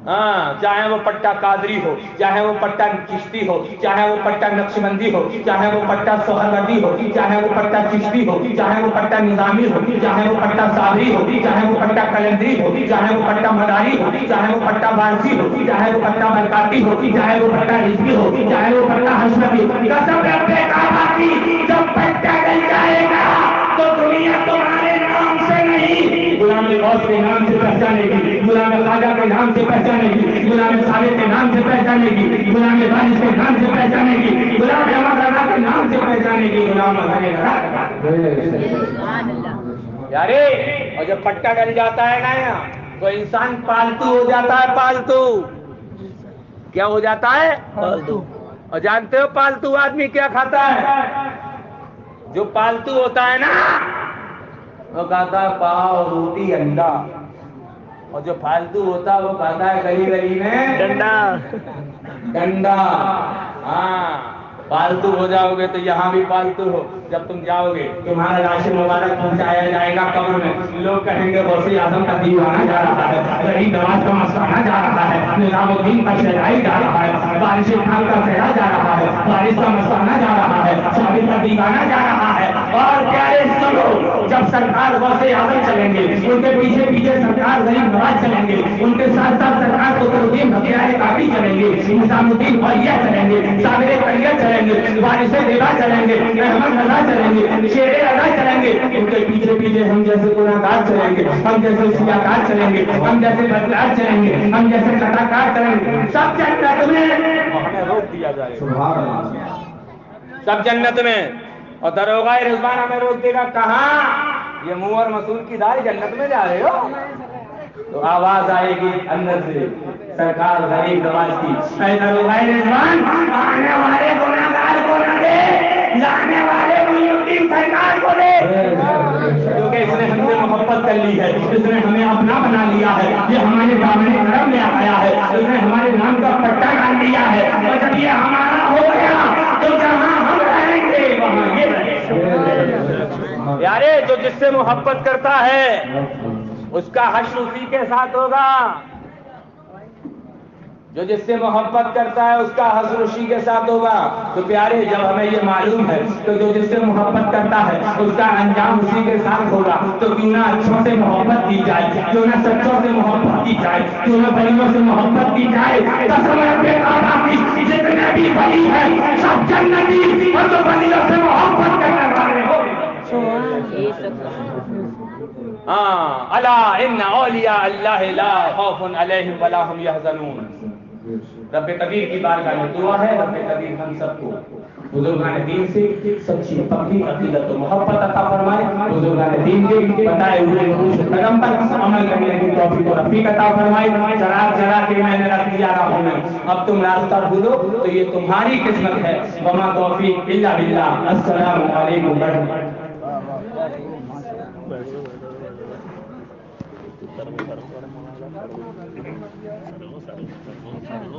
ہاں چاہے وہ پٹا قادری ہو چاہے وہ پٹا چشتی ہو چاہے وہ پٹا نقشبندی ہو چاہے وہ پٹا سہروردی ہو چاہے وہ پٹا چشتی ہو چاہے وہ پٹا نظامی ہو چاہے وہ پٹا صابری ہو چاہے وہ پٹا قلندری ہو چاہے وہ پٹا مداری ہو چاہے وہ پٹا بارسی ہو چاہے وہ پٹا برکاتی ہو چاہے وہ پٹا رزقی ہو چاہے وہ پٹا حشمتی ہو. قسم رب کعبہ کی جب پٹا ڈل جائے گا تو دنیا تمہارے نام سے نہیں غلام غوث کے نام سے پہچانے گی. غلام خواجہ کے نام سے پہچانے گی. غلام صالح کے نام سے پہچانے گی. غلام بارش کے نام سے پہچانے گی. غلام احمد رضا کے نام سے پہچانے گی. غلام یارے اور جب پٹا ڈل جاتا ہے نا تو انسان پالتو ہو جاتا ہے. پالتو کیا ہو جاتا ہے؟ پالتو. اور جانتے ہو پالتو آدمی کیا کھاتا ہے؟ جو پالتو ہوتا ہے نا وہ کہتا ہے پاؤ روٹی انڈا، اور جو فالتو ہوتا ہے وہ کہتا ہے گلی گلی میں ڈنڈا ڈنڈا۔ ہاں پالتو ہو جاؤ گے تو یہاں بھی پالتو ہو، جب تم جاؤ گے تمہارا راشن مبارک پہنچایا جائے گا قبر میں، لوگ کہیں گے غوث اعظم کا دیوانہ جا رہا ہے، غریب نواز کا مستانہ جا رہا ہے، نظام الدین کا شہزائی جا رہا ہے، بارش خان کا شہرا جا رہا ہے، بارش کا مستانہ جا رہا ہے، ثابت کا دیوانہ جا رہا ہے۔ اور پیارے سنو، جب سرکار غوث اعظم چلیں گے، ان کے پیچھے پیچھے سرکار غریب نواز چلیں گے، ان کے ساتھ ساتھ سرکار قطبالدین بختیار کافی چلیں گے، نظام الدین اولیاء چلیں گے، صابر طریقت چلیں گے، وارث رضا چلیں گے، احمد رضا چلیں گے، شیر رضا چلیں گے، ان کے پیچھے پیچھے ہم جیسے گناہگار چلیں گے، ہم جیسے سیاکار چلیں گے، ہم جیسے بدکار چلیں گے، ہم جیسے کٹاکار چلیں گے، سب جنت میں ہمیں روک دیا جائے گا، سب جنت میں۔ اور دروغہ رضوان ہمیں روک دے گا، کہاں؟ یہ منہ اور مسعود کی داڑھی جنت میں جا رہے ہو؟ تو آواز آئے گی اندر سے سرکار غریب نواز کی، اے دروغہ رضوان، آنے والے گناہگار کو نہ دے، جانے والے مجرم سرکار کو دے، کیونکہ اس نے ہم سے محبت کر لی ہے، اس نے ہمیں اپنا بنا لیا ہے، یہ ہمارے دامن کرم میں آیا ہے، اس نے ہمارے نام کا پٹا ڈال دیا ہے، اور جب یہ ہمارا ہو گیا تو جہاں ہم رہیں گے وہاں یہ رہیں گے۔ یارے جو جس سے محبت کرتا ہے اس کا حشر اسی کے ساتھ ہوگا، جو جس سے محبت کرتا ہے اس کا حشر اسی کے ساتھ ہوگا۔ تو پیارے جب ہمیں یہ معلوم ہے تو جو جس سے محبت کرتا ہے اس کا انجام اسی کے ساتھ ہوگا، تو کیوں نہ اچھوں سے محبت کی جائے، کیوں نہ سچوں سے محبت کی جائے، کیوں نہ بلیوں سے محبت کی جائے۔ قسم رب کعبہ کی، جتنے بھی ولی ہیں سب جنتی، اور جو بلیوں سے محبت کرنے والے ہو ہاں الا ان اولیاء اللہ لا خوف علیہم ولا هم يحزنون۔ رب کبیر کی بارگاہ میں دعا ہے، رب کبیر ہم سب کو بزرگان دین سے سچی پکی عقیدت و محبت عطا فرمائے، بزرگان دین کے بتائے ہوئے نقوش قدم پر عمل کرنے کی توفیق و رفیق عطا فرمائے۔ چراغ جلا کے میں نے رکھ دیا راہوں میں، اب تم راستہ بھولو تو یہ تمہاری قسمت ہے، وما توفیق الا باللہ۔ السلام علیکم ورحمۃ اللہ۔ Sarung.